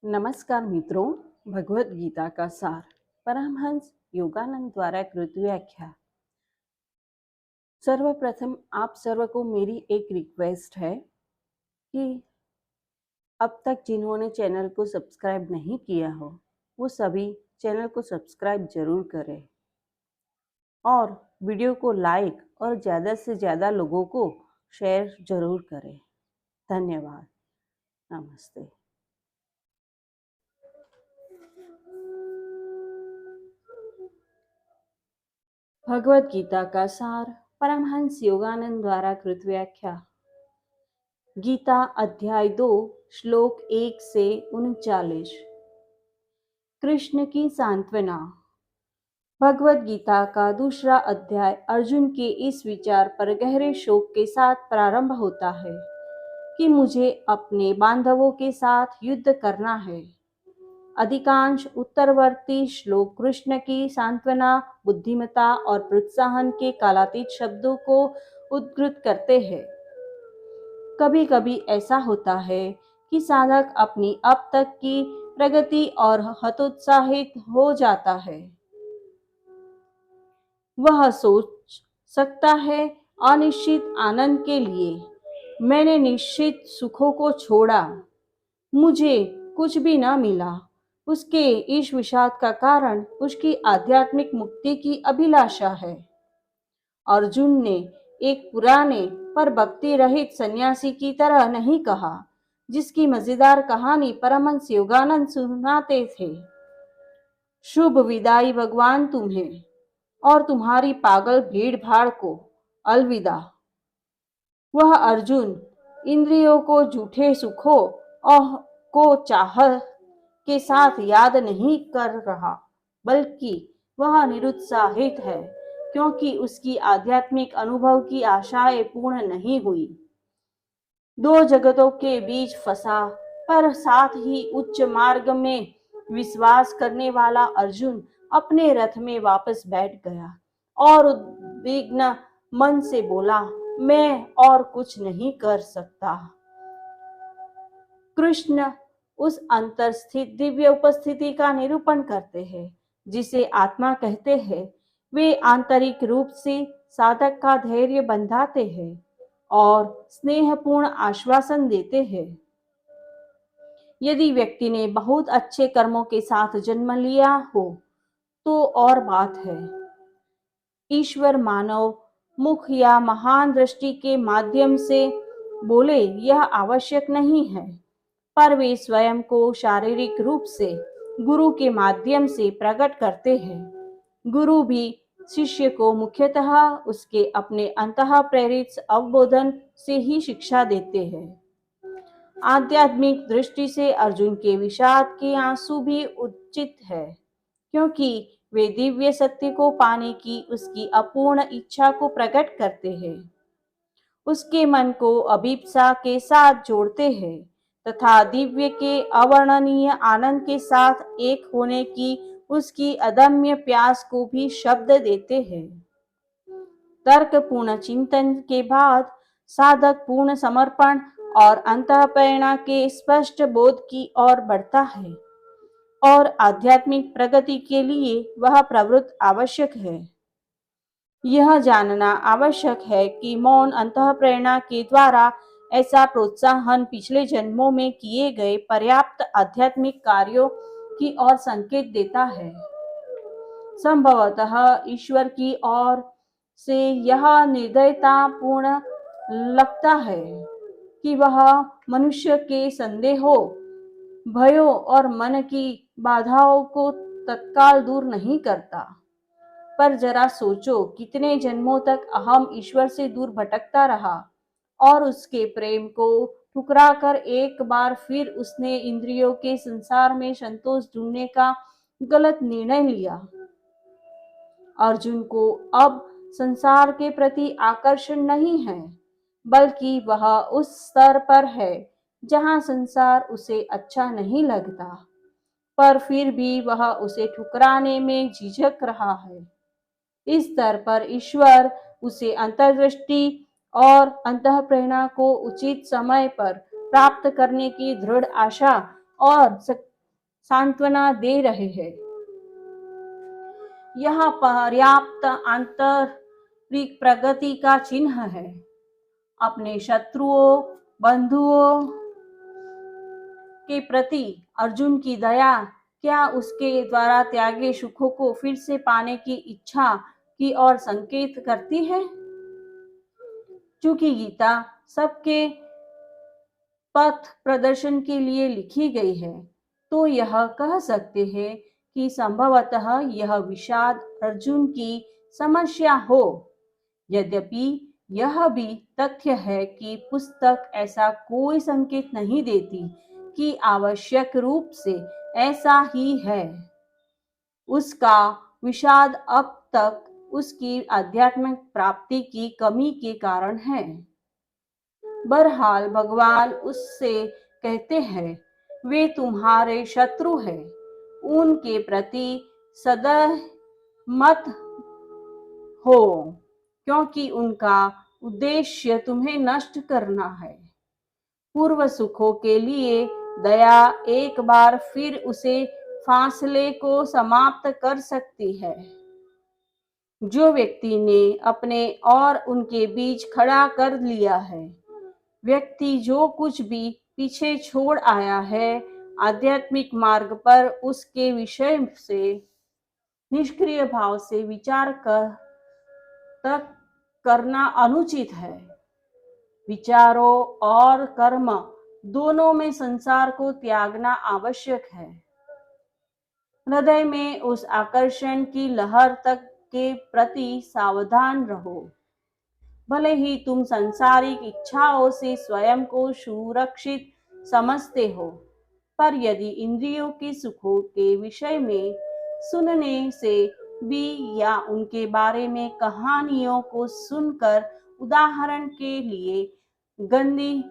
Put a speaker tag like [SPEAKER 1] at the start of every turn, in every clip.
[SPEAKER 1] नमस्कार मित्रों, भगवत गीता का सार परमहंस योगानंद द्वारा कृत व्याख्या। सर्वप्रथम आप सर्व को मेरी एक रिक्वेस्ट है कि अब तक जिन्होंने चैनल को सब्सक्राइब नहीं किया हो वो सभी चैनल को सब्सक्राइब जरूर करें और वीडियो को लाइक और ज़्यादा से ज़्यादा लोगों को शेयर जरूर करें। धन्यवाद। नमस्ते। भगवत गीता का सार परमहंस योगानंद द्वारा कृत व्याख्या। गीता अध्याय 2 श्लोक 1 से 39। कृष्ण की सांत्वना। भगवत गीता का दूसरा अध्याय अर्जुन के इस विचार पर गहरे शोक के साथ प्रारंभ होता है कि मुझे अपने बांधवों के साथ युद्ध करना है। अधिकांश उत्तरवर्ती श्लोक कृष्ण की सांत्वना, बुद्धिमत्ता और प्रोत्साहन के कालातीत शब्दों को उद्धृत करते हैं। कभी कभी ऐसा होता है कि साधक अपनी अब तक की प्रगति और हतोत्साहित हो जाता है। वह सोच सकता है अनिश्चित आनंद के लिए मैंने निश्चित सुखों को छोड़ा, मुझे कुछ भी न मिला। उसके इस विषाद का कारण उसकी आध्यात्मिक मुक्ति की अभिलाषा है। अर्जुन ने एक पुराने पर भक्ति रहित सन्यासी की तरह नहीं कहा, जिसकी मजेदार कहानी परमहंस योगानंद सुनाते थे। शुभ विदाई भगवान तुम्हें और तुम्हारी पागल भीड़ भाड़ को अलविदा। वह अर्जुन इंद्रियों को झूठे सुखों और को चाह के साथ याद नहीं कर रहा, बल्कि वह निरुत्साहित है क्योंकि उसकी आध्यात्मिक अनुभव की आशाएं पूर्ण नहीं हुई। दो जगतों के बीच फंसा पर साथ ही उच्च मार्ग में विश्वास करने वाला अर्जुन अपने रथ में वापस बैठ गया और उद्विग्न मन से बोला, मैं और कुछ नहीं कर सकता। कृष्ण उस अंतरस्थित दिव्य उपस्थिति का निरूपण करते हैं जिसे आत्मा कहते हैं। वे आंतरिक रूप से साधक का धैर्य बंधाते हैं और स्नेहपूर्ण आश्वासन देते हैं। यदि व्यक्ति ने बहुत अच्छे कर्मों के साथ जन्म लिया हो तो और बात है। ईश्वर मानव मुख या महान दृष्टि के माध्यम से बोले यह आवश्यक नहीं है, पर वे स्वयं को शारीरिक रूप से गुरु के माध्यम से प्रकट करते हैं। गुरु भी शिष्य को मुख्यतः उसके अपने अंतः प्रेरित अवबोधन से ही शिक्षा देते हैं। आध्यात्मिक दृष्टि से अर्जुन के विषाद के आंसू भी उचित है, क्योंकि वे दिव्य सत्य को पाने की उसकी अपूर्ण इच्छा को प्रकट करते हैं। उसके मन को अभिप्सा के साथ जोड़ते हैं तथा दिव्य के अवर्णनीय आनंद के साथ एक होने की उसकी अदम्य प्यास को भी शब्द देते हैं। तर्कपूर्ण चिंतन के बाद साधक पूर्ण समर्पण और अंतःप्रेरणा के स्पष्ट बोध की ओर बढ़ता है और आध्यात्मिक प्रगति के लिए वह प्रवृत्ति आवश्यक है। यह जानना आवश्यक है कि मौन अंतःप्रेरणा के द्वारा ऐसा प्रोत्साहन पिछले जन्मों में किए गए पर्याप्त आध्यात्मिक कार्यों की ओर संकेत देता है। संभवतः ईश्वर की ओर से यह निर्दयतापूर्ण लगता है कि वह मनुष्य के संदेहों, भयों और मन की बाधाओं को तत्काल दूर नहीं करता। पर जरा सोचो, कितने जन्मों तक अहम ईश्वर से दूर भटकता रहा और उसके प्रेम को ठुकराकर एक बार फिर उसने इंद्रियों के संसार में संतोष ढूंढने का गलत निर्णय लिया। अर्जुन को अब संसार के प्रति आकर्षण नहीं है, बल्कि वह उस स्तर पर है जहां संसार उसे अच्छा नहीं लगता, पर फिर भी वह उसे ठुकराने में झिझक रहा है। इस स्तर पर ईश्वर उसे अंतर्दृष्टि और अंतःप्रेरणा को उचित समय पर प्राप्त करने की दृढ़ आशा और सांत्वना दे रहे हैं। यह पर्याप्त आंतरिक प्रगति का चिन्ह है। अपने शत्रुओं, बंधुओं के प्रति अर्जुन की दया क्या उसके द्वारा त्यागे सुखों को फिर से पाने की इच्छा की ओर संकेत करती है? चूंकि गीता सबके पथ प्रदर्शन के लिए लिखी गई है, तो यह कह सकते हैं कि संभवतः यह विषाद अर्जुन की समस्या हो। यद्यपि यह भी तथ्य है कि पुस्तक ऐसा कोई संकेत नहीं देती कि आवश्यक रूप से ऐसा ही है। उसका विषाद अब तक उसकी आध्यात्मिक प्राप्ति की कमी के कारण है। बहरहाल भगवान उससे कहते हैं, वे तुम्हारे शत्रु हैं, उनके प्रति सदैव मत हो, क्योंकि उनका उद्देश्य तुम्हें नष्ट करना है। पूर्व सुखों के लिए दया एक बार फिर उसे फासले को समाप्त कर सकती है जो व्यक्ति ने अपने और उनके बीच खड़ा कर लिया है। व्यक्ति जो कुछ भी पीछे छोड़ आया है, आध्यात्मिक मार्ग पर उसके विषय से निष्क्रिय भाव से विचार तक करना अनुचित है। विचारों और कर्म दोनों में संसार को त्यागना आवश्यक है। हृदय में उस आकर्षण की लहर तक के प्रति सावधान रहो। भले ही तुम सांसारिक इच्छाओं से स्वयं को सुरक्षित समझते हो, पर यदि इंद्रियों के सुखों के विषय में सुनने से भी या उनके बारे में कहानियों को सुनकर, उदाहरण के लिए गंदी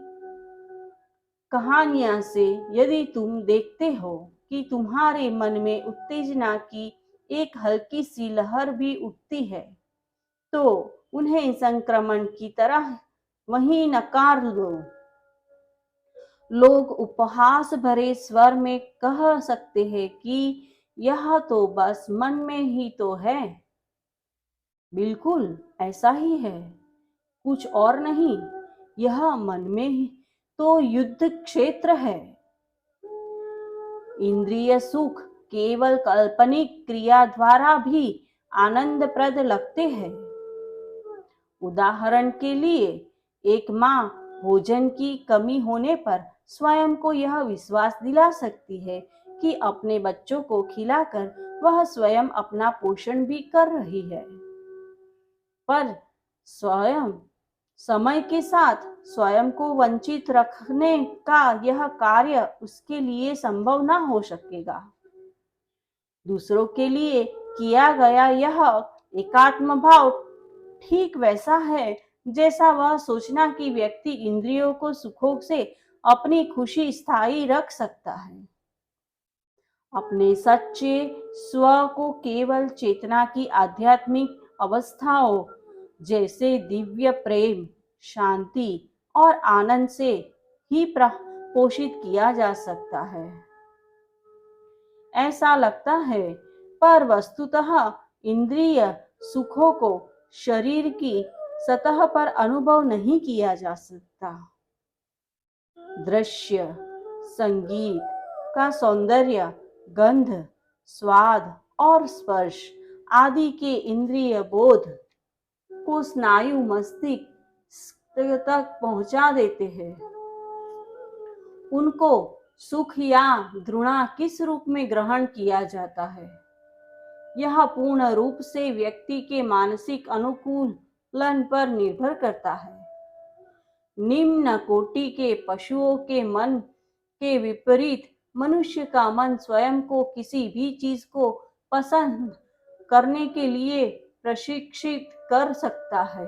[SPEAKER 1] कहानियां से यदि तुम देखते हो कि तुम्हारे मन में उत्तेजना की एक हल्की सी लहर भी उठती है, तो उन्हें संक्रमण की तरह वहीं नकार दो। लोग उपहास भरे स्वर में कह सकते हैं कि यह तो बस मन में ही तो है। बिल्कुल ऐसा ही है, कुछ और नहीं। यह मन में ही तो युद्ध क्षेत्र है। इंद्रिय सुख केवल काल्पनिक क्रिया द्वारा भी आनंदप्रद लगते हैं। उदाहरण के लिए, एक माँ भोजन की कमी होने पर स्वयं को यह विश्वास दिला सकती है कि अपने बच्चों को खिलाकर वह स्वयं अपना पोषण भी कर रही है, पर स्वयं समय के साथ स्वयं को वंचित रखने का यह कार्य उसके लिए संभव न हो सकेगा। दूसरों के लिए किया गया यह एकात्म भाव ठीक वैसा है जैसा वह सोचना कि व्यक्ति इंद्रियों को सुखों से अपनी खुशी स्थायी रख सकता है। अपने सच्चे स्व को केवल चेतना की आध्यात्मिक अवस्थाओं जैसे दिव्य प्रेम, शांति और आनंद से ही पोषित किया जा सकता है। ऐसा लगता है, पर वस्तुतः इंद्रिय सुखों को शरीर की सतह पर अनुभव नहीं किया जा सकता। दृश्य, संगीत का सौंदर्य, गंध, स्वाद और स्पर्श आदि के इंद्रिय बोध को स्नायु मस्तिष्क तक पहुंचा देते हैं। उनको सुख या घृणा किस रूप में ग्रहण किया जाता है, यह पूर्ण रूप से व्यक्ति के मानसिक अनुकूलन पर निर्भर करता है। निम्न कोटि के पशुओं के मन के विपरीत मनुष्य का मन स्वयं को किसी भी चीज को पसंद करने के लिए प्रशिक्षित कर सकता है।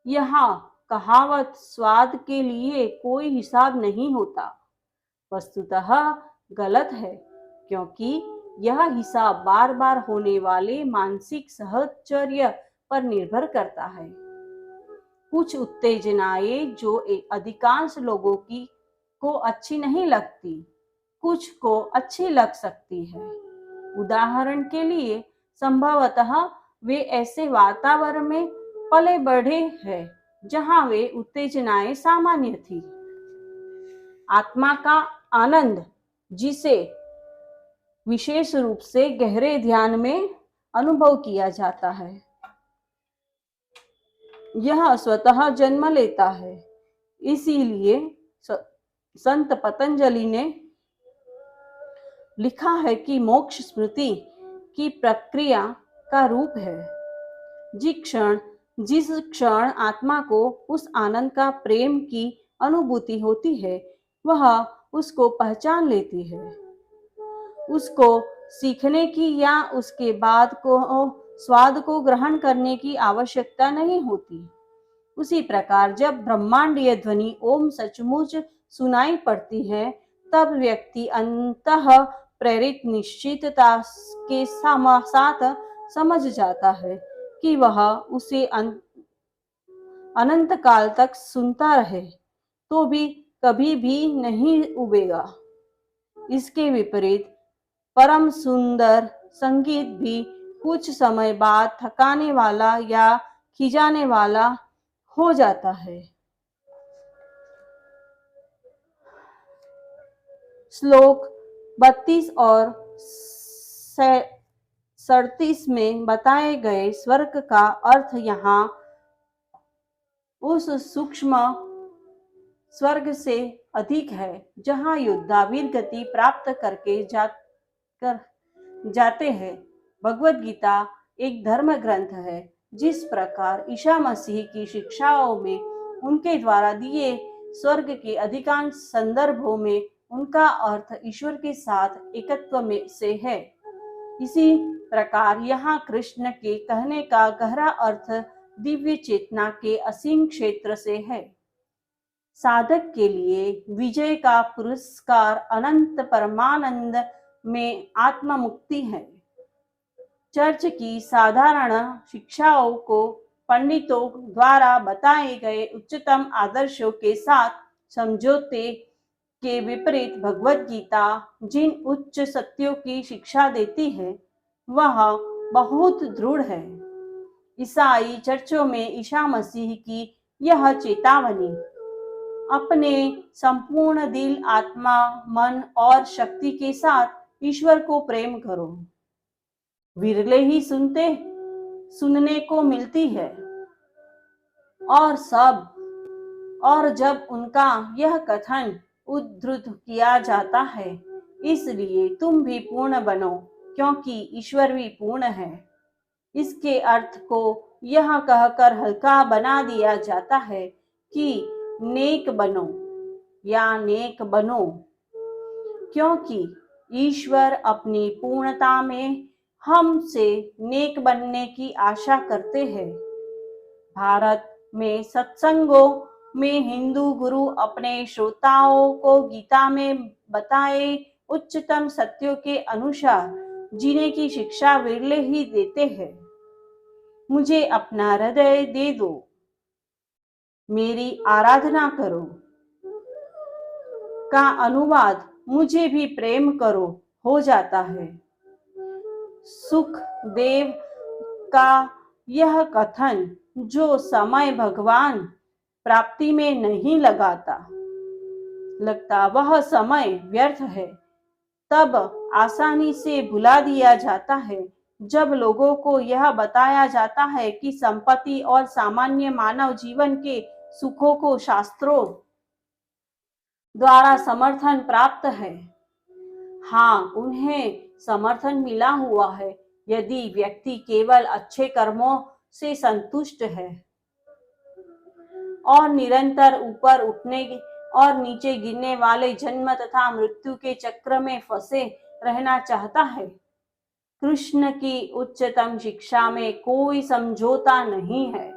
[SPEAKER 1] यहाँ कहावत स्वाद के लिए कोई हिसाब नहीं होता वस्तुतः गलत है, क्योंकि यह हिसाब बार बार होने वाले मानसिक सहचर्य पर निर्भर करता है। कुछ उत्तेजनाएं जो अधिकांश लोगों को अच्छी नहीं लगती, कुछ को अच्छी लग सकती है। उदाहरण के लिए, संभवतः वे ऐसे वातावरण में पले बढ़े हैं जहां वे उत्तेजनाएं सामान्य थी। आत्मा का आनंद, जिसे विशेष रूप से गहरे ध्यान में अनुभव किया जाता है, यह स्वतः जन्म लेता है। इसीलिए संत पतंजलि ने लिखा है कि मोक्ष स्मृति की प्रक्रिया का रूप है। जिस क्षण आत्मा को उस आनंद का प्रेम की अनुभूति होती है, वह उसको पहचान लेती है। उसको सीखने की या उसके बाद को स्वाद को ग्रहण करने की आवश्यकता नहीं होती। उसी प्रकार जब ब्रह्मांडीय ध्वनि ओम सचमुच सुनाई पड़ती है, तब व्यक्ति अंतः प्रेरित निश्चितता के साथ समझ जाता है कि वह उसे अनंत काल तक सुनता रहे तो भी कभी भी नहीं उबेगा। इसके विपरीत परम सुंदर संगीत भी कुछ समय बाद थकाने वाला या खिंचाने वाला हो जाता है। श्लोक 32 और 37 में बताए गए स्वर्ग का अर्थ यहाँ उस सूक्ष्म स्वर्ग से अधिक है जहाँ योद्धा वीर गति प्राप्त करके जाते हैं। भगवद गीता एक धर्म ग्रंथ है। जिस प्रकार ईसा मसीह की शिक्षाओं में उनके द्वारा दिए स्वर्ग के अधिकांश संदर्भों में उनका अर्थ ईश्वर के साथ एकत्व में से है, इसी प्रकार यहाँ कृष्ण के कहने का गहरा अर्थ दिव्य चेतना के असीम क्षेत्र से है। साधक के लिए विजय का पुरस्कार अनंत परमानंद में आत्मा मुक्ति है। चर्च की साधारण शिक्षाओं को पंडितों द्वारा बताए गए उच्चतम आदर्शों के साथ समझौते के विपरीत भगवद गीता जिन उच्च सत्यों की शिक्षा देती है, वह बहुत दृढ़ है। ईसाई चर्चों में ईसा मसीह की यह चेतावनी, अपने संपूर्ण दिल, आत्मा, मन और शक्ति के साथ ईश्वर को प्रेम करो, विरले ही सुनने को मिलती है। और जब उनका यह कथन उद्धृत किया जाता है, इसलिए तुम भी पूर्ण बनो क्योंकि ईश्वर भी पूर्ण है, इसके अर्थ को यह कहकर हल्का बना दिया जाता है कि नेक बनो, क्योंकि ईश्वर अपनी पूर्णता में हमसे नेक बनने की आशा करते हैं। भारत में सत्संगों में हिंदू गुरु अपने श्रोताओं को गीता में बताए उच्चतम सत्यों के अनुसार जीने की शिक्षा विरले ही देते हैं। मुझे अपना हृदय दे दो, मेरी आराधना करो का अनुवाद मुझे भी प्रेम करो हो जाता है। सुखदेव का यह कथन, जो समय भगवान प्राप्ति में नहीं लगता वह समय व्यर्थ है, तब आसानी से भुला दिया जाता है जब लोगों को यह बताया जाता है कि संपत्ति और सामान्य मानव जीवन के सुखों को शास्त्रों द्वारा समर्थन प्राप्त है। हाँ, उन्हें समर्थन मिला हुआ है यदि व्यक्ति केवल अच्छे कर्मों से संतुष्ट है और निरंतर ऊपर उठने और नीचे गिरने वाले जन्म तथा मृत्यु के चक्र में फंसे रहना चाहता है। कृष्ण की उच्चतम शिक्षा में कोई समझौता नहीं है।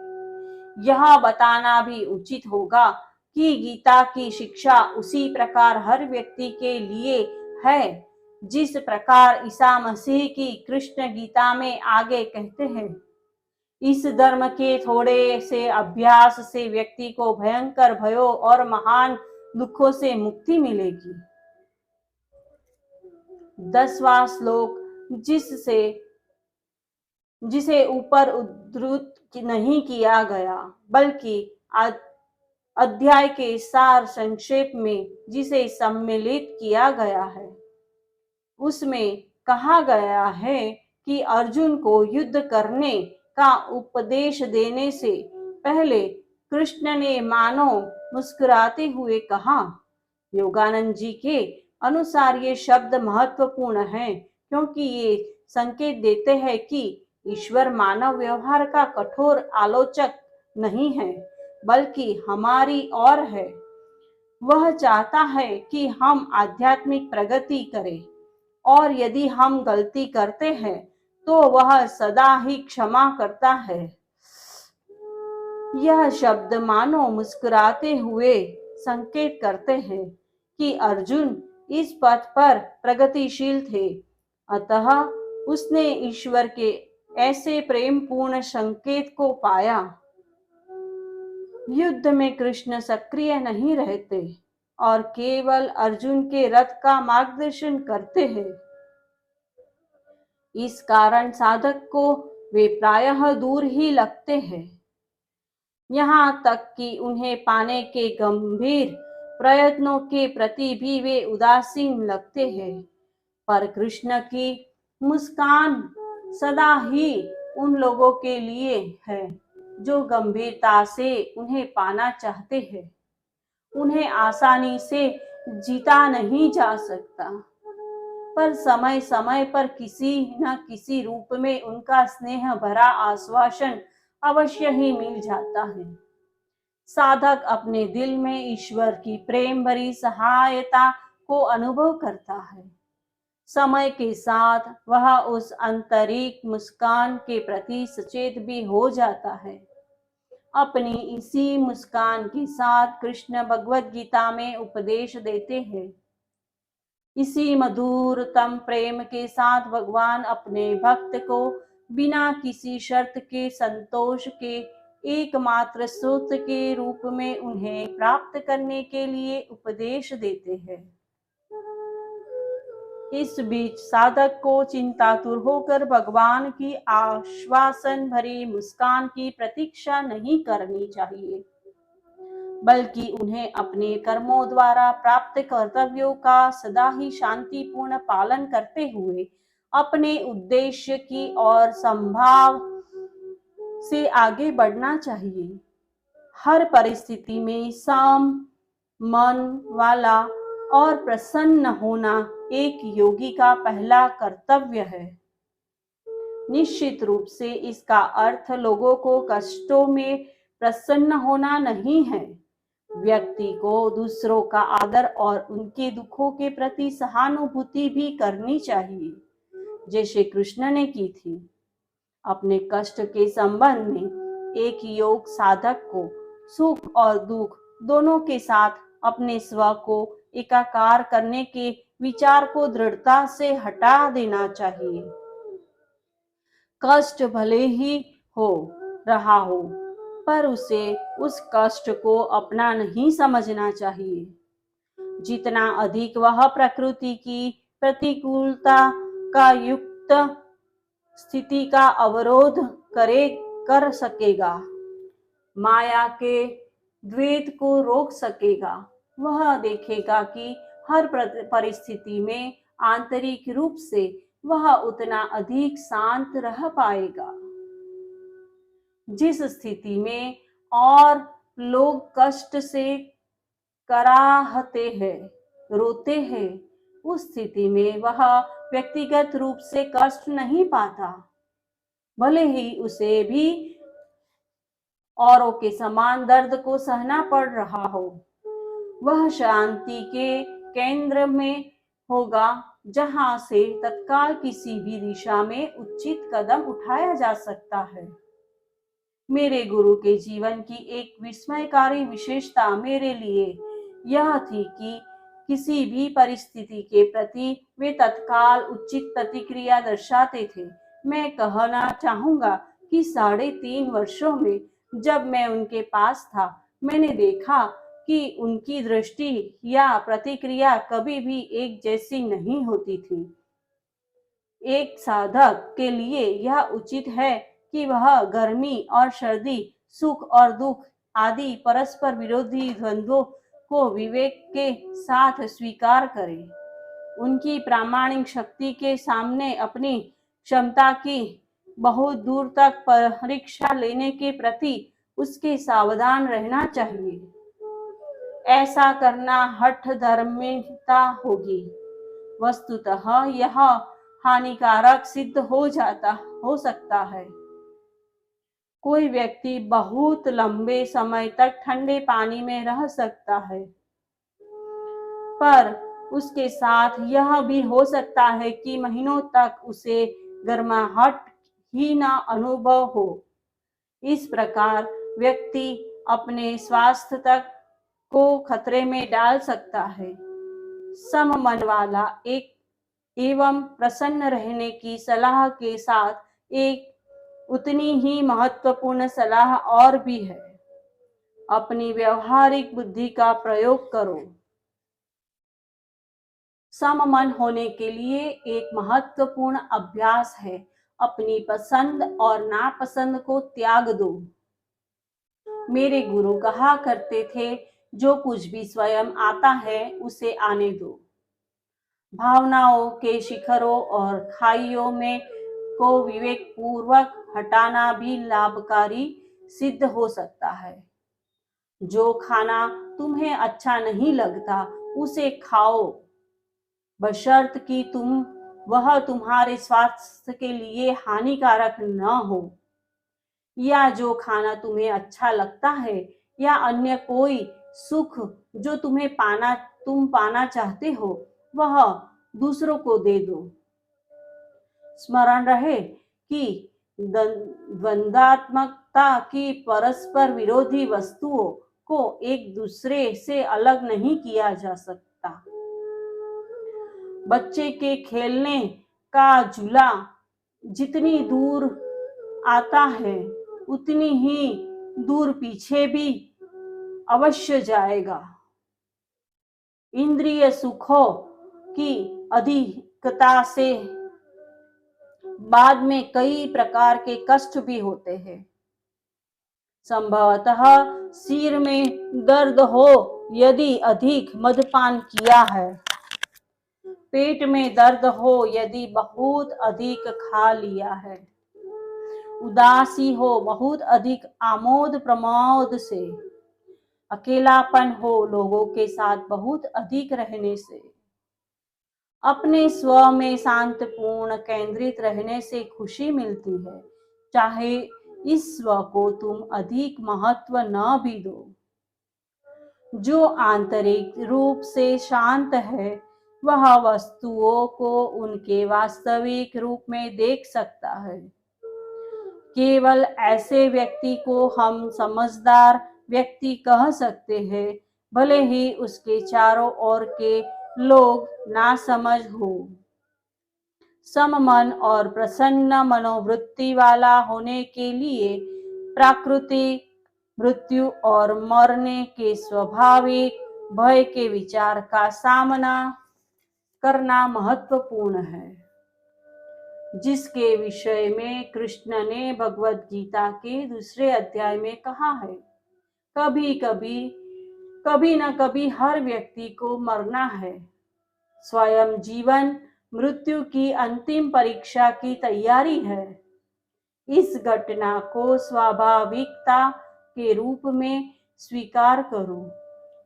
[SPEAKER 1] यह बताना भी उचित होगा कि गीता की शिक्षा उसी प्रकार हर व्यक्ति के लिए है जिस प्रकार ईसा मसीह की कृष्ण गीता में आगे कहते हैं। इस धर्म के थोड़े से अभ्यास से व्यक्ति को भयंकर भयों और महान दुखों से मुक्ति मिलेगी। 10वां श्लोक जिसे ऊपर उद्धृत नहीं किया गया, बल्कि अध्याय के सार संक्षेप में जिसे सम्मिलित किया गया है, उसमें कहा गया है कि अर्जुन को युद्ध करने का उपदेश देने से पहले कृष्ण ने मानो मुस्कुराते हुए कहा। योगानंद जी के अनुसार ये शब्द महत्वपूर्ण हैं, क्योंकि ये संकेत देते हैं कि ईश्वर मानव व्यवहार का कठोर आलोचक नहीं है, बल्कि हमारी ओर है। वह चाहता है कि हम आध्यात्मिक प्रगति करें, और यदि हम गलती करते हैं तो वह सदा ही क्षमा करता है। यह शब्द मानो मुस्कुराते हुए संकेत करते हैं कि अर्जुन इस पथ पर प्रगतिशील थे, अतः उसने ईश्वर के ऐसे प्रेमपूर्ण संकेत को पाया। युद्ध में कृष्ण सक्रिय नहीं रहते और केवल अर्जुन के रथ का मार्गदर्शन करते हैं। इस कारण साधक को वे प्रायः दूर ही लगते हैं, यहाँ तक कि उन्हें पाने के गंभीर प्रयत्नों के प्रति भी वे उदासीन लगते हैं। पर कृष्ण की मुस्कान सदा ही उन लोगों के लिए है जो गंभीरता से उन्हें पाना चाहते हैं। उन्हें आसानी से जीता नहीं जा सकता, पर समय समय पर किसी न किसी रूप में उनका स्नेह भरा आश्वासन अवश्य ही मिल जाता है। साधक अपने दिल में ईश्वर की प्रेम भरी सहायता को अनुभव करता है। समय के साथ वह उस आंतरिक मुस्कान के प्रति सचेत भी हो जाता है। अपनी इसी मुस्कान के साथ कृष्ण भगवद गीता में उपदेश देते हैं। इसी मधुरतम प्रेम के साथ भगवान अपने भक्त को बिना किसी शर्त के संतोष के एकमात्र स्रोत के रूप में उन्हें प्राप्त करने के लिए उपदेश देते हैं। इस बीच साधक को चिंतातुर होकर भगवान की आश्वासन भरी मुस्कान की प्रतीक्षा नहीं करनी चाहिए, बल्कि उन्हें अपने कर्मों द्वारा प्राप्त कर्तव्यों का सदा ही शांतिपूर्ण पालन करते हुए अपने उद्देश्य की ओर संभाव से आगे बढ़ना चाहिए। हर परिस्थिति में शांत मन वाला और प्रसन्न होना एक योगी का पहला कर्तव्य है। निश्चित रूप से इसका अर्थ लोगों को कष्टों में प्रसन्न होना नहीं है। व्यक्ति को दूसरों का आदर और उनके दुखों के प्रति सहानुभूति भी करनी चाहिए, जैसे कृष्ण ने की थी। अपने कष्ट के संबंध में एक योग साधक को सुख और दुख दोनों के साथ अपने स्व को एकाकार करने के विचार को दृढ़ता से हटा देना चाहिए। कष्ट भले ही हो रहा हो, पर उसे उस कष्ट को अपना नहीं समझना चाहिए। जितना अधिक वह प्रकृति की प्रतिकूलता का युक्त स्थिति का अवरोध कर सकेगा, माया के द्वैत को रोक सकेगा, वह देखेगा कि हर परिस्थिति में आंतरिक रूप से वह उतना अधिक शांत रह पाएगा। जिस स्थिति में और लोग कष्ट से कराहते हैं, रोते हैं, उस स्थिति में वह व्यक्तिगत रूप से कष्ट नहीं पाता, भले ही उसे भी औरों के समान दर्द को सहना पड़ रहा हो। वह शांति के केंद्र में होगा, जहां से तत्काल किसी भी दिशा में उचित कदम उठाया जा सकता है। मेरे गुरु के जीवन की एक विस्मयकारी विशेषता मेरे लिए यह थी कि किसी भी परिस्थिति के प्रति वे तत्काल उचित प्रतिक्रिया दर्शाते थे। मैं कहना चाहूंगा कि 3.5 वर्षों में जब मैं उनके पास था, मैंने देखा कि उनकी दृष्टि या प्रतिक्रिया कभी भी एक जैसी नहीं होती थी। एक साधक के लिए यह उचित है कि वह गर्मी और सर्दी, सुख और दुख आदि परस्पर विरोधी द्वंद्वों को विवेक के साथ स्वीकार करे। उनकी प्रामाणिक शक्ति के सामने अपनी क्षमता की बहुत दूर तक परीक्षा लेने के प्रति उसके सावधान रहना चाहिए। ऐसा करना हठ धर्मिता होगी। वस्तुतः यह हानिकारक सिद्ध हो सकता है। कोई व्यक्ति बहुत लंबे समय तक ठंडे पानी में रह सकता है, पर उसके साथ यह भी हो सकता है कि महीनों तक उसे गर्माहट ही न अनुभव हो। इस प्रकार व्यक्ति अपने स्वास्थ्य तक को खतरे में डाल सकता है। सम मन वाला एक एवं प्रसन्न रहने की सलाह के साथ एक उतनी ही महत्वपूर्ण सलाह और भी है। अपनी व्यवहारिक बुद्धि का प्रयोग करो। सममन होने के लिए एक महत्वपूर्ण अभ्यास है, अपनी पसंद और नापसंद को त्याग दो। मेरे गुरु कहा करते थे, जो कुछ भी स्वयं आता है उसे आने दो। भावनाओं के शिखरों और खाइयों में को विवेक पूर्वक हटाना भी लाभकारी सिद्ध हो सकता है। जो खाना तुम्हें अच्छा नहीं लगता उसे खाओ, बशर्त कि वह तुम्हारे स्वास्थ्य के लिए हानिकारक न हो। या जो खाना तुम्हें अच्छा लगता है या अन्य कोई सुख जो तुम पाना चाहते हो, वह दूसरों को दे दो। स्मरण रहे कि द्वंद्वात्मकता की परस्पर विरोधी वस्तुओं को एक दूसरे से अलग नहीं किया जा सकता। बच्चे के खेलने का झूला जितनी दूर आता है उतनी ही दूर पीछे भी अवश्य जाएगा। इंद्रिय सुखों की अधिकता से बाद में कई प्रकार के कष्ट भी होते हैं। संभवतः सिर में दर्द हो यदि अधिक मद्यपान किया है, पेट में दर्द हो यदि बहुत अधिक खा लिया है, उदासी हो बहुत अधिक आमोद प्रमोद से, अकेलापन हो लोगों के साथ बहुत अधिक रहने से, अपने स्व में शांतपूर्ण केंद्रित रहने से खुशी मिलती है, चाहे इस स्व को तुम अधिक महत्व न भी दो। जो आंतरिक रूप से शांत है वह वस्तुओं को उनके वास्तविक रूप में देख सकता है। केवल ऐसे व्यक्ति को हम समझदार व्यक्ति कह सकते हैं, भले ही उसके चारों ओर के लोग नासमझ हो। सममन और प्रसन्न मनोवृत्ति वाला होने के लिए प्राकृतिक मृत्यु और मरने के स्वाभाविक भय के विचार का सामना करना महत्वपूर्ण है, जिसके विषय में कृष्ण ने भगवत गीता के 2 अध्याय में कहा है, कभी न कभी हर व्यक्ति को मरना है। स्वयं जीवन मृत्यु की अंतिम परीक्षा की तैयारी है। इस घटना को स्वाभाविकता के रूप में स्वीकार करो,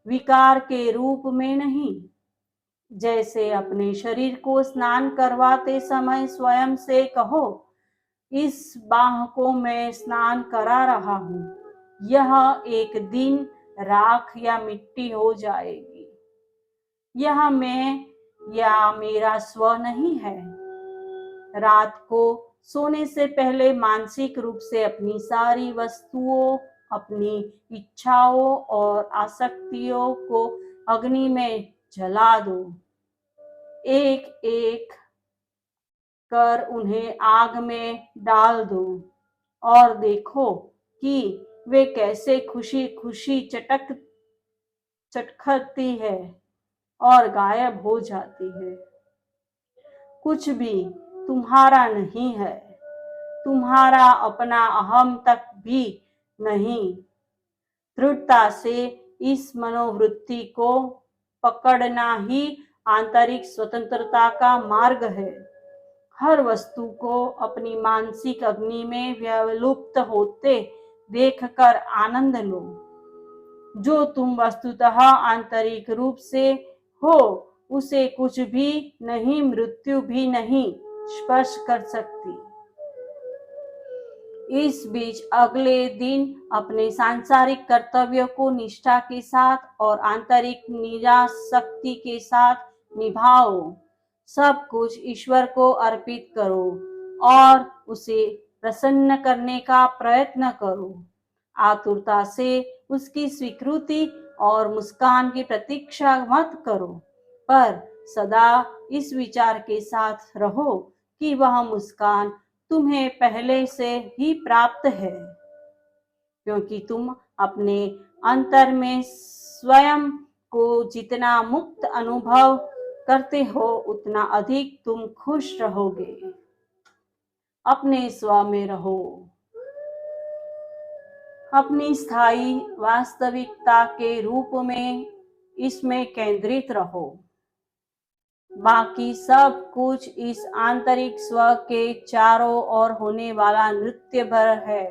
[SPEAKER 1] विकार के रूप में नहीं। जैसे अपने शरीर को स्नान करवाते समय स्वयं से कहो, इस बाह को मैं स्नान करा रहा हूं, यह एक दिन राख या मिट्टी हो जाएगी। यह मैं या मेरा स्व नहीं है। रात को सोने से पहले मानसिक रूप से अपनी सारी वस्तुओं, अपनी इच्छाओं और आसक्तियों को अग्नि में जला दो। एक एक कर उन्हें आग में डाल दो और देखो कि वे कैसे खुशी खुशी चटखती है और गायब हो जाती है। कुछ भी तुम्हारा नहीं है, तुम्हारा अपना अहम तक भी नहीं। दृढ़ता से इस मनोवृत्ति को पकड़ना ही आंतरिक स्वतंत्रता का मार्ग है। हर वस्तु को अपनी मानसिक अग्नि में विलुप्त होते देखकर आनंद लो। जो तुम वस्तुतः आंतरिक रूप से हो, उसे कुछ भी नहीं, मृत्यु भी नहीं स्पर्श कर सकती। इस बीच अगले दिन अपने सांसारिक कर्तव्यों को निष्ठा के साथ और आंतरिक निरासक्ति के साथ निभाओ। सब कुछ ईश्वर को अर्पित करो और उसे प्रसन्न करने का प्रयत्न करो। आतुरता से उसकी स्वीकृति और मुस्कान की प्रतीक्षा मत करो, पर सदा इस विचार के साथ रहो कि वह मुस्कान तुम्हें पहले से ही प्राप्त है, क्योंकि तुम अपने अंतर में स्वयं को जितना मुक्त अनुभव करते हो, उतना अधिक तुम खुश रहोगे। अपने स्व में रहो, अपनी स्थायी वास्तविकता के रूप में इसमें केंद्रित रहो। बाकी सब कुछ इस आंतरिक स्व के चारों ओर होने वाला नृत्य भर है।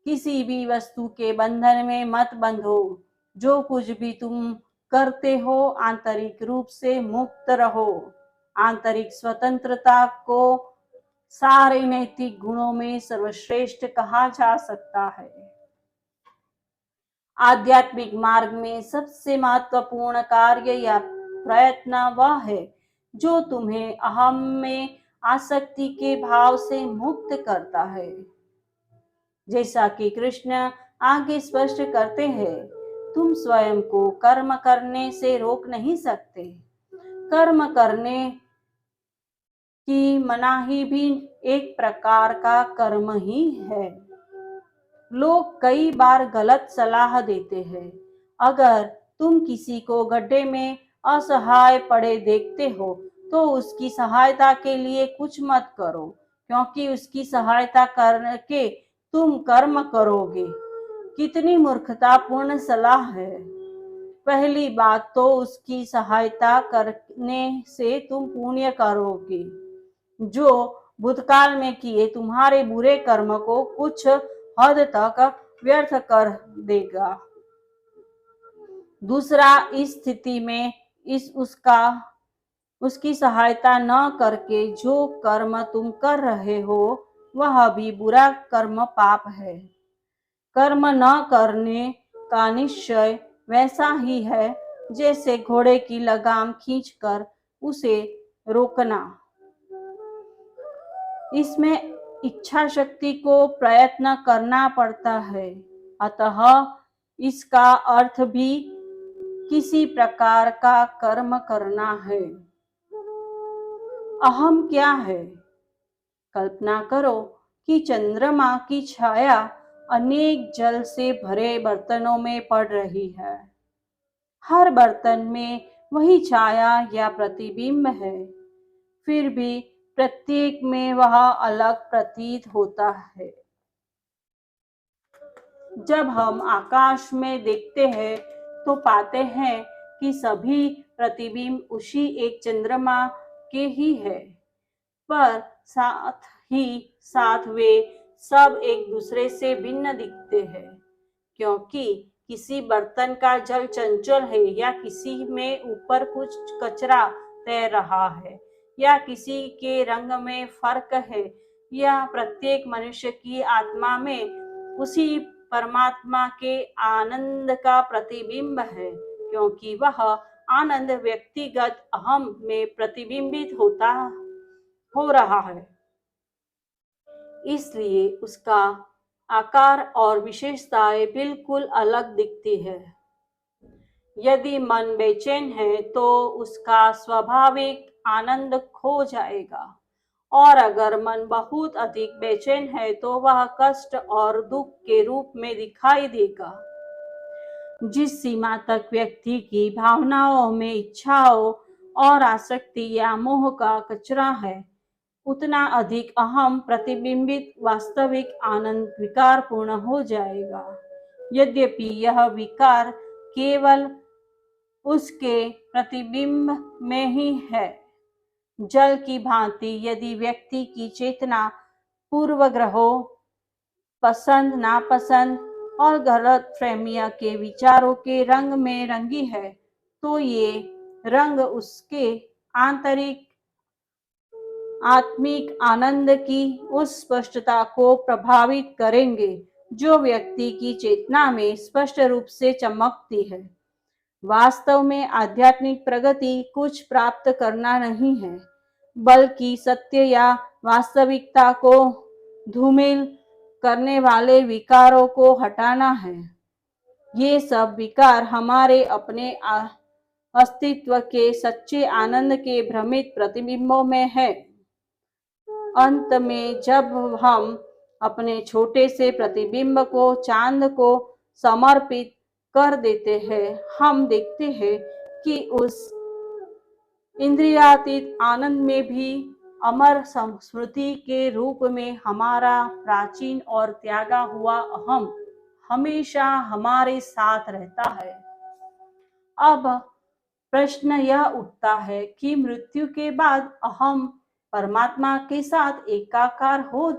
[SPEAKER 1] किसी भी वस्तु के बंधन में मत बंधो। जो कुछ भी तुम करते हो, आंतरिक रूप से मुक्त रहो। आंतरिक स्वतंत्रता को सारे नैतिक गुणों में सर्वश्रेष्ठ कहा जा सकता है। आध्यात्मिक मार्ग में सबसे महत्वपूर्ण कार्य या प्रयत्न वह है जो तुम्हें अहम में आसक्ति के भाव से मुक्त करता है। जैसा कि कृष्ण आगे स्पष्ट करते हैं, तुम स्वयं को कर्म करने से रोक नहीं सकते। कर्म करने की मनाही भी एक प्रकार का कर्म ही है। लोग कई बार गलत सलाह देते हैं। अगर तुम किसी को गड्ढे में असहाय पड़े देखते हो तो उसकी सहायता के लिए कुछ मत करो, क्योंकि उसकी सहायता करके तुम कर्म करोगे। कितनी मूर्खतापूर्ण सलाह है। पहली बात तो उसकी सहायता करने से तुम पुण्य करोगे, जो भूतकाल में किए तुम्हारे बुरे कर्म को कुछ हद तक व्यर्थ कर देगा। दूसरा, इस स्थिति में उसकी सहायता न करके जो कर्म तुम कर रहे हो वह भी बुरा कर्म पाप है। कर्म न करने का निश्चय वैसा ही है जैसे घोड़े की लगाम खींचकर उसे रोकना। इसमें इच्छा शक्ति को प्रयत्न करना पड़ता है, अतः इसका अर्थ भी किसी प्रकार का कर्म करना है। अहम क्या है? कल्पना करो कि चंद्रमा की छाया अनेक जल से भरे बर्तनों में पड़ रही है। हर बर्तन में वही छाया या प्रतिबिंब है, फिर भी प्रत्येक में वह अलग प्रतीत होता है। जब हम आकाश में देखते हैं तो पाते हैं कि सभी प्रतिबिंब उसी एक चंद्रमा के ही है, पर साथ ही साथ वे सब एक दूसरे से भिन्न दिखते हैं, क्योंकि किसी बर्तन का जल चंचल है, या किसी में ऊपर कुछ कचरा तैर रहा है, या किसी के रंग में फर्क है, या प्रत्येक मनुष्य की आत्मा में उसी परमात्मा के आनंद का प्रतिबिंब है, क्योंकि वह आनंद व्यक्तिगत अहम में प्रतिबिंबित हो रहा है। इसलिए उसका आकार और विशेषताएं बिल्कुल अलग दिखती है। यदि मन बेचैन है तो उसका स्वाभाविक आनंद खो जाएगा, और अगर मन बहुत अधिक बेचैन है तो वह कष्ट और दुख के रूप में दिखाई देगा। जिस सीमा तक व्यक्ति की भावनाओं में इच्छाओं और आसक्ति या मोह का कचरा है, उतना अधिक अहम प्रतिबिंबित वास्तविक आनंद विकार पूर्ण हो जाएगा। यद्यपि यह विकार केवल उसके प्रतिबिंब में ही है। जल की भांति यदि व्यक्ति की चेतना पूर्वग्रहों, पसंद नापसंद और गलत फहमियां के विचारों के रंग में रंगी है, तो ये रंग उसके आंतरिक आत्मिक आनंद की उस स्पष्टता को प्रभावित करेंगे जो व्यक्ति की चेतना में स्पष्ट रूप से चमकती है। वास्तव में आध्यात्मिक प्रगति कुछ प्राप्त करना नहीं है, बल्कि सत्य या वास्तविकता को धूमिल करने वाले विकारों को हटाना है। ये सब विकार हमारे अपने अस्तित्व के सच्चे आनंद के भ्रमित प्रतिबिंबों में है। अंत में जब हम अपने छोटे से प्रतिबिंब को चांद को समर्पित कर देते हैं, हम देखते हैं कि उस इंद्रियातीत आनंद में भी अमर संस्मृति के रूप में हमारा प्राचीन और त्यागा हुआ अहम हमेशा हमारे साथ रहता है। अब प्रश्न यह उठता है कि मृत्यु के बाद अहम परमात्मा के साथ एकाकार हो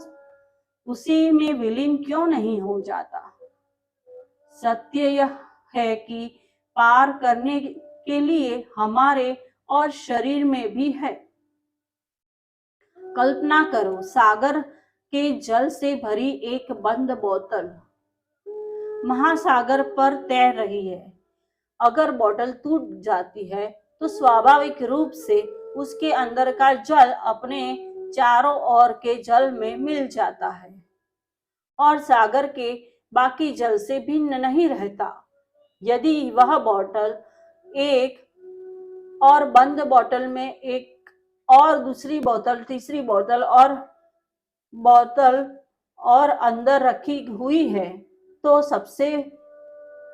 [SPEAKER 1] उसी में विलीन क्यों नहीं हो जाता? सत्य यह है कि पार करने के लिए हमारे और शरीर में भी है। कल्पना करो, सागर के जल से भरी एक बंद बोतल महासागर पर तैर रही है। अगर बोतल टूट जाती है तो स्वाभाविक रूप से उसके अंदर का जल अपने चारों ओर के जल में मिल जाता है और सागर के बाकी जल से भिन्न नहीं रहता। यदि वह बोतल एक और बंद बोतल में एक और दूसरी बोतल, तीसरी बोतल और अंदर रखी हुई है, तो सबसे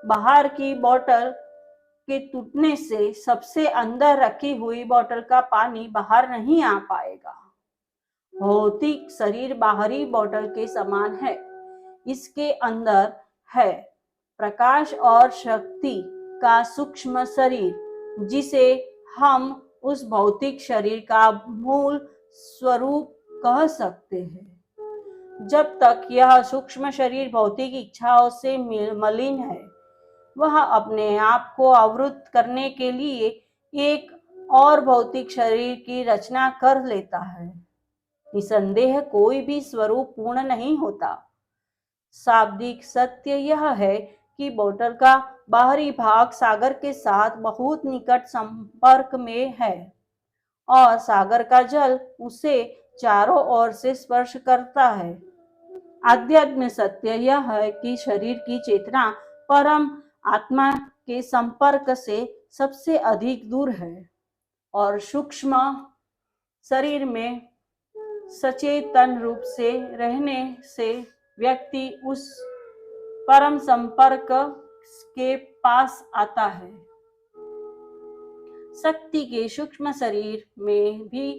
[SPEAKER 1] बाहर की बोतल के टूटने से सबसे अंदर रखी हुई बोतल का पानी बाहर नहीं आ पाएगा। भौतिक शरीर बाहरी बोतल के समान है। इसके अंदर है प्रकाश और शक्ति का सूक्ष्म शरीर, जिसे हम उस भौतिक शरीर का मूल स्वरूप कह सकते हैं। जब तक यह सूक्ष्म शरीर भौतिक इच्छाओं से मलिन है, वह अपने आप को आवृत करने के लिए एक और भौतिक शरीर की रचना कर लेता है। निसंदेह कोई भी स्वरूप पूर्ण नहीं होता। शाब्दिक सत्य यह है कि बोतल का बाहरी भाग सागर के साथ बहुत निकट संपर्क में है और सागर का जल उसे चारों ओर से स्पर्श करता है। आध्यात्मिक सत्य यह है कि शरीर की चेतना परम आत्मा के संपर्क से सबसे अधिक दूर है और सूक्ष्म शरीर में सचेतन रूप से रहने से व्यक्ति उस परम संपर्क के पास आता है। शक्ति के सूक्ष्म शरीर में भी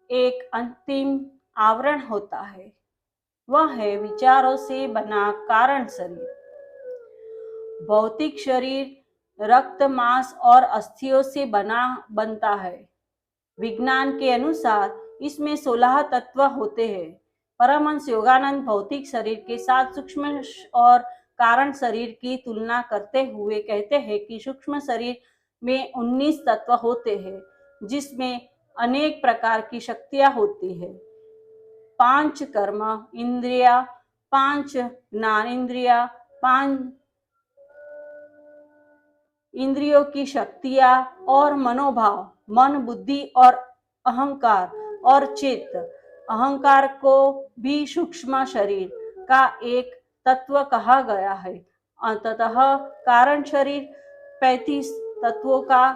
[SPEAKER 1] एक अंतिम आवरण होता है, वह है विचारों से बना कारण शरीर। भौतिक शरीर रक्त, मांस और अस्थियों से बनता है। विज्ञान के अनुसार इसमें 16 तत्व होते हैं। परमहंस योगानंद भौतिक शरीर के साथ सूक्ष्म और कारण शरीर की तुलना करते हुए कहते हैं कि सूक्ष्म शरीर में 19 तत्व होते हैं, जिसमें अनेक प्रकार की शक्तियां होती है। 5 कर्म इंद्रिया, 5 ज्ञान इंद्रिया, 5 इंद्रियों की शक्तियां और मनोभाव, मन, बुद्धि और अहंकार और चित्त। अहंकार को भी सूक्ष्म शरीर का एक तत्व कहा गया है। अंततः कारण शरीर 35 तत्वों का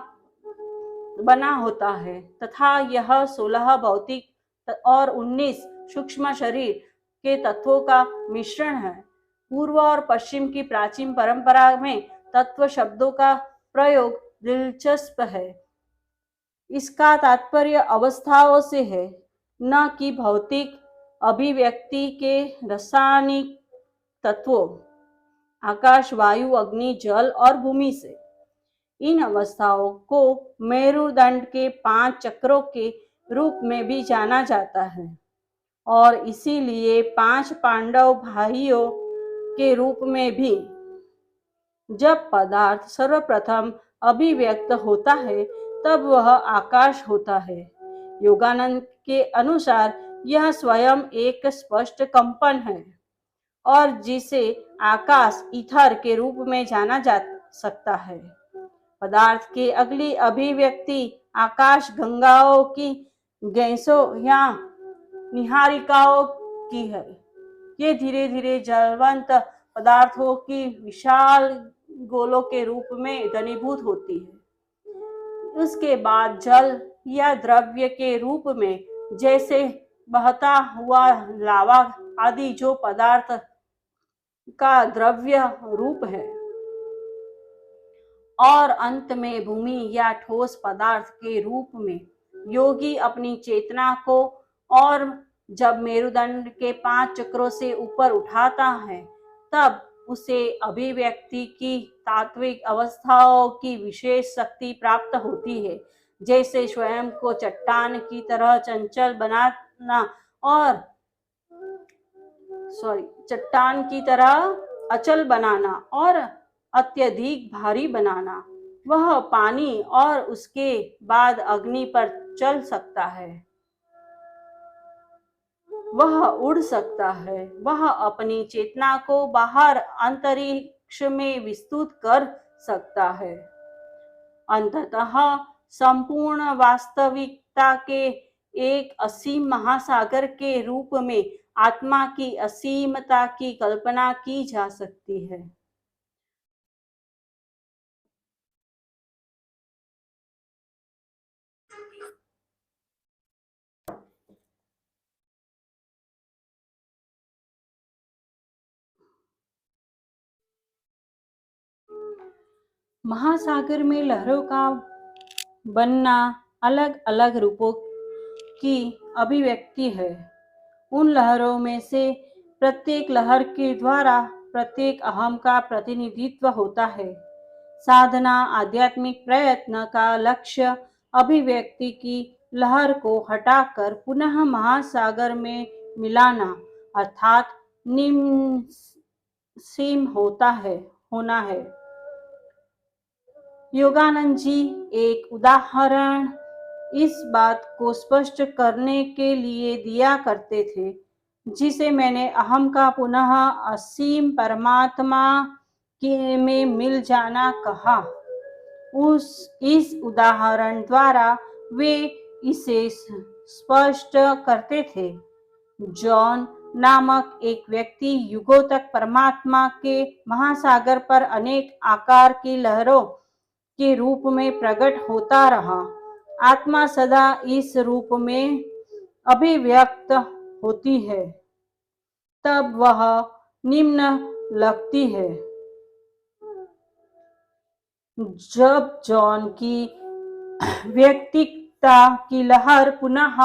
[SPEAKER 1] बना होता है तथा यह 16 भौतिक और 19 सूक्ष्म शरीर के तत्वों का मिश्रण है। पूर्व और पश्चिम की प्राचीन परंपरा में तत्व शब्दों का प्रयोग दिलचस्प है। इसका तात्पर्य अवस्थाओं से है। न कि भौतिक अभिव्यक्ति के रासायनिक तत्वों आकाश, वायु, अग्नि, जल और भूमि से। इन अवस्थाओं को मेरुदंड के 5 चक्रों के रूप में भी जाना जाता है और इसीलिए 5 पांडव भाइयों के रूप में भी। जब पदार्थ सर्वप्रथम अभिव्यक्त होता है तब वह आकाश होता है। योगानंद के अनुसार यह स्वयं एक स्पष्ट कंपन है और जिसे आकाश ईथर के रूप में जाना जा सकता है। पदार्थ की अगली अभिव्यक्ति आकाश गंगाओं की, गैसों या निहारिकाओं की है। ये धीरे धीरे जलवंत पदार्थों की विशाल गोलों के रूप में घनीभूत होती है। उसके बाद जल या द्रव्य के रूप में, जैसे बहता हुआ लावा आदि, जो पदार्थ का द्रव्य रूप है, और अंत में भूमि या ठोस पदार्थ के रूप में। योगी अपनी चेतना को और जब मेरुदंड के 5 चक्रों से ऊपर उठाता है तब उसे अभिव्यक्ति की तात्विक अवस्थाओं की विशेष शक्ति प्राप्त होती है, जैसे स्वयं को चट्टान की तरह चंचल बनाना और चट्टान की तरह अचल बनाना और अत्यधिक भारी बनाना। वह पानी और उसके बाद अग्नि पर चल सकता है, वह उड़ सकता है, वह अपनी चेतना को बाहर अंतरिक्ष में विस्तृत कर सकता है। अंततः संपूर्ण वास्तविकता के एक असीम महासागर के रूप में आत्मा की असीमता की कल्पना की जा सकती है। महासागर में लहरों का बनना अलग अलग रूपों की अभिव्यक्ति है। उन लहरों में से प्रत्येक लहर के द्वारा प्रत्येक अहम का प्रतिनिधित्व होता है। साधना आध्यात्मिक प्रयत्न का लक्ष्य अभिव्यक्ति की लहर को हटाकर पुनः महासागर में मिलाना अर्थात निमसीम होना है। योगानंद जी एक उदाहरण इस बात को स्पष्ट करने के लिए दिया करते थे, जिसे मैंने अहम का पुनः असीम परमात्मा में मिल जाना कहा। इस उदाहरण द्वारा वे इसे स्पष्ट करते थे। जॉन नामक एक व्यक्ति युगों तक परमात्मा के महासागर पर अनेक आकार की लहरों के रूप में प्रकट होता रहा। आत्मा सदा इस रूप में अभिव्यक्त होती है, तब वह निम्न लगती है। जब जॉन की व्यक्तिकता की लहर पुनः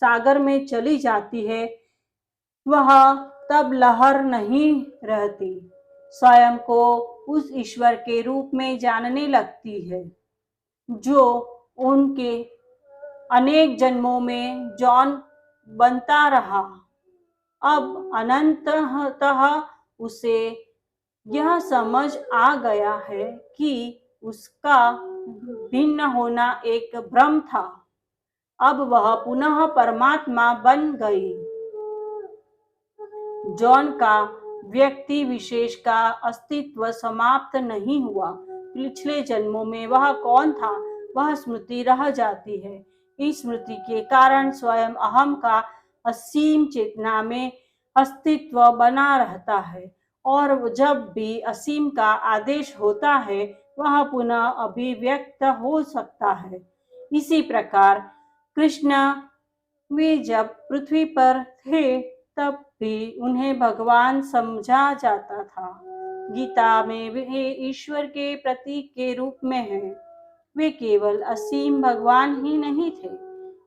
[SPEAKER 1] सागर में चली जाती है, वह तब लहर नहीं रहती, स्वयं को उस ईश्वर के रूप में जानने लगती है जो उनके अनेक जन्मों में जॉन बनता रहा। अब अनंततः उसे यह समझ आ गया है कि उसका भिन्न होना एक भ्रम था। अब वह पुनः परमात्मा बन गई। जॉन का व्यक्ति विशेष का अस्तित्व समाप्त नहीं हुआ। पिछले जन्मों में वह कौन था, वह स्मृति रह जाती है। इस स्मृति के कारण स्वयं अहम का असीम चेतना में अस्तित्व बना रहता है और जब भी असीम का आदेश होता है वह पुनः अभिव्यक्त हो सकता है। इसी प्रकार कृष्ण वे जब पृथ्वी पर थे तब भी उन्हें भगवान समझा जाता था। गीता में वे ईश्वर के प्रतीक के रूप में हैं। वे केवल असीम भगवान ही नहीं थे,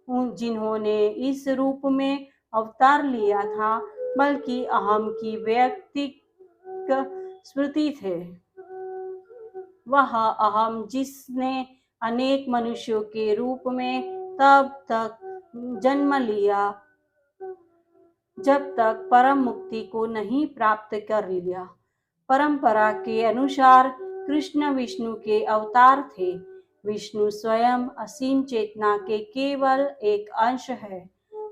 [SPEAKER 1] जिन्होंने इस रूप में अवतार लिया था, बल्कि अहम की व्यक्तिक स्मृति थे। वह अहम जिसने अनेक मनुष्यों के रूप में तब तक जन्म लिया जब तक परम मुक्ति को नहीं प्राप्त कर लिया। परंपरा के अनुसार कृष्ण विष्णु के अवतार थे। विष्णु स्वयं असीम चेतना के केवल एक अंश है।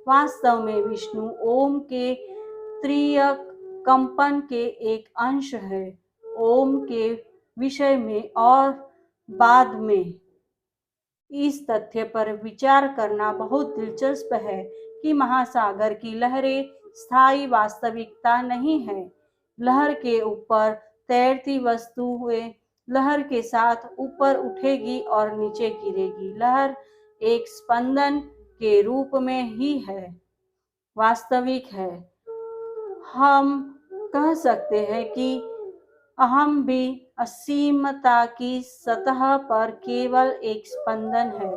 [SPEAKER 1] वास्तव में विष्णु ओम के त्रियक कंपन के एक अंश है। ओम के विषय में और बाद में इस तथ्य पर विचार करना बहुत दिलचस्प है कि महासागर की लहरें स्थायी वास्तविकता नहीं है। लहर के ऊपर तैरती वस्तुएं लहर के साथ ऊपर उठेगी और नीचे गिरेगी। लहर एक स्पंदन के रूप में ही है, वास्तविक है। हम कह सकते हैं कि अहम भी असीमता की सतह पर केवल एक स्पंदन है।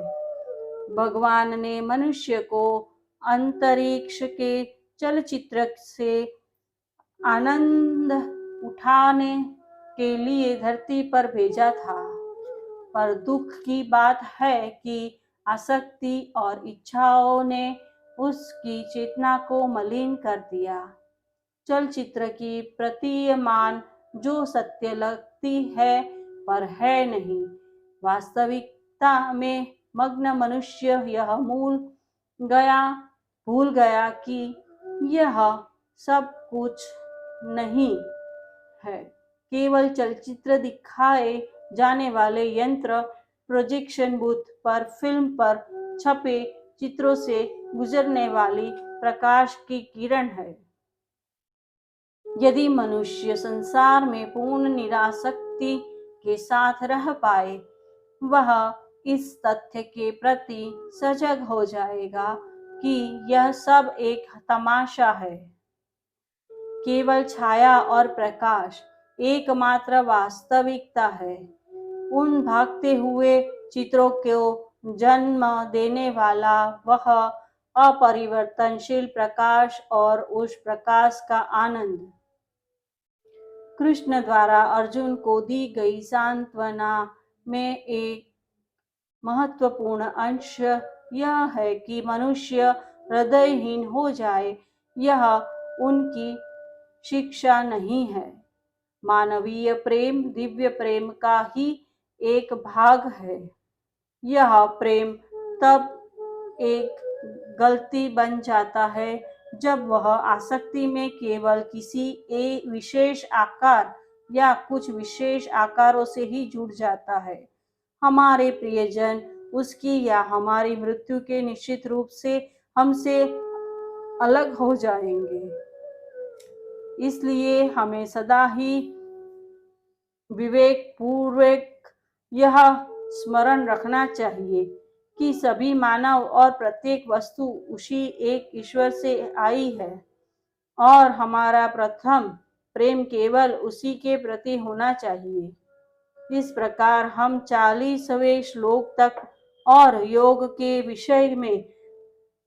[SPEAKER 1] भगवान ने मनुष्य को अंतरिक्ष के चलचित्र से आनंद उठाने के लिए धरती पर भेजा था, पर दुख की बात है कि आसक्ति और इच्छाओं ने उसकी चेतना को मलिन कर दिया। चलचित्र की प्रतीयमान जो सत्य लगती है पर है नहीं। वास्तविकता में मग्न मनुष्य यह भूल गया कि यह सब कुछ नहीं है। केवल चलचित्र दिखाए जाने वाले यंत्र प्रोजेक्शन बूथ पर फिल्म पर छपे चित्रों से गुजरने वाली प्रकाश की किरण है। यदि मनुष्य संसार में पूर्ण निरासक्ति के साथ रह पाए, वह इस तथ्य के प्रति सजग हो जाएगा कि यह सब एक तमाशा है। केवल छाया और प्रकाश एकमात्र वास्तविकता है। उन भागते हुए चित्रों को जन्म देने वाला वह अपरिवर्तनशील प्रकाश और उस प्रकाश का आनंद। कृष्ण द्वारा अर्जुन को दी गई सांत्वना में एक महत्वपूर्ण अंश यह है कि मनुष्य हृदयहीन हो जाए। यह उनकी शिक्षा नहीं है। मानवीय प्रेम दिव्य प्रेम का ही एक भाग है। यह प्रेम तब एक गलती बन जाता है जब वह आसक्ति में केवल किसी एक विशेष आकार या कुछ विशेष आकारों से ही जुड़ जाता है। हमारे प्रियजन उसकी या हमारी मृत्यु के निश्चित रूप से हमसे अलग हो जाएंगे। इसलिए हमें सदा ही विवेक पूर्वक यह स्मरण रखना चाहिए कि सभी मानव और प्रत्येक वस्तु उसी एक ईश्वर से आई है और हमारा प्रथम प्रेम केवल उसी के प्रति होना चाहिए। इस प्रकार हम 40वें श्लोक तक और योग के विषय में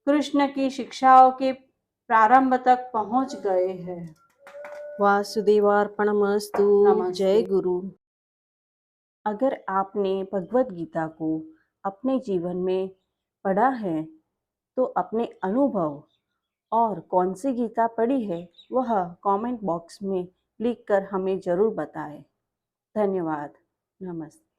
[SPEAKER 1] कृष्ण की शिक्षाओं के प्रारंभ तक पहुंच गए हैं।
[SPEAKER 2] वासुदेवार्पणमस्तु।
[SPEAKER 1] नमस्ते।
[SPEAKER 2] जय गुरु।
[SPEAKER 1] अगर आपने भगवत गीता को अपने जीवन में पढ़ा है तो अपने अनुभव और कौन सी गीता पढ़ी है वह कमेंट बॉक्स में लिखकर हमें जरूर बताएं। धन्यवाद। नमस्ते।